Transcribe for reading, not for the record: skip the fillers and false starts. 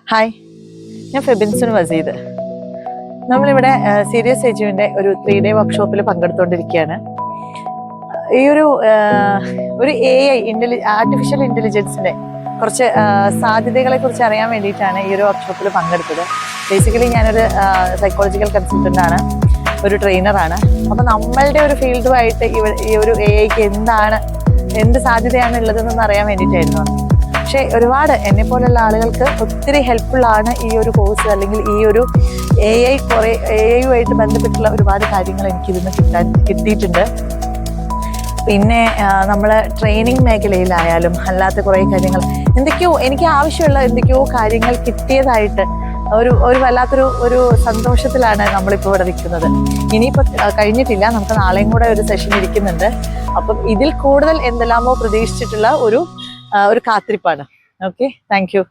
Hi, ഞാൻ ഫെബിൻസുൻ വസീദ്. നമ്മളിവിടെ serious എജുവിൻ്റെ ഒരു 3-day വർക്ക്ഷോപ്പിൽ പങ്കെടുത്തുകൊണ്ടിരിക്കുകയാണ്. ഈ ഒരു AI ആർട്ടിഫിഷ്യൽ ഇൻ്റലിജൻസിൻ്റെ കുറച്ച് സാധ്യതകളെ കുറിച്ച് അറിയാൻ വേണ്ടിയിട്ടാണ് ഈ ഒരു വർക്ക്ഷോപ്പിൽ പങ്കെടുത്തത്. ബേസിക്കലി ഞാനൊരു സൈക്കോളജിക്കൽ കൺസൾട്ടൻ്റാണ്, ഒരു ട്രെയിനറാണ്. അപ്പോൾ നമ്മളുടെ ഒരു ഫീൽഡുമായിട്ട് ഈ ഒരു AIക്ക് എന്ത് സാധ്യതയാണ് ഉള്ളതെന്നൊന്ന് അറിയാൻ വേണ്ടിയിട്ടായിരുന്നു. പക്ഷേ ഒരുപാട് എന്നെപ്പോലുള്ള ആളുകൾക്ക് ഒത്തിരി ഹെൽപ്ഫുള്ളാണ് ഈ ഒരു കോഴ്സ്, അല്ലെങ്കിൽ ഈ ഒരു AIയുമായിട്ട് ബന്ധപ്പെട്ടുള്ള ഒരുപാട് കാര്യങ്ങൾ എനിക്കിതിന്ന് കിട്ടിയിട്ടുണ്ട്. പിന്നെ നമ്മൾ ട്രെയിനിങ് മേഖലയിലായാലും അല്ലാത്ത കുറേ കാര്യങ്ങൾ എനിക്ക് ആവശ്യമുള്ള എന്തൊക്കെയോ കാര്യങ്ങൾ കിട്ടിയതായിട്ട് ഒരു വല്ലാത്തൊരു സന്തോഷത്തിലാണ് നമ്മളിപ്പോൾ ഇവിടെ നിൽക്കുന്നത്. ഇനിയിപ്പോൾ കഴിഞ്ഞിട്ടില്ല, നമുക്ക് നാളെയും കൂടെ ഒരു സെഷൻ ഇരിക്കുന്നുണ്ട്. അപ്പം ഇതിൽ കൂടുതൽ എന്തെല്ലാമോ പ്രതീക്ഷിച്ചിട്ടുള്ള ഒരു കാത്തിരിപ്പാണ്. Okay, thank you.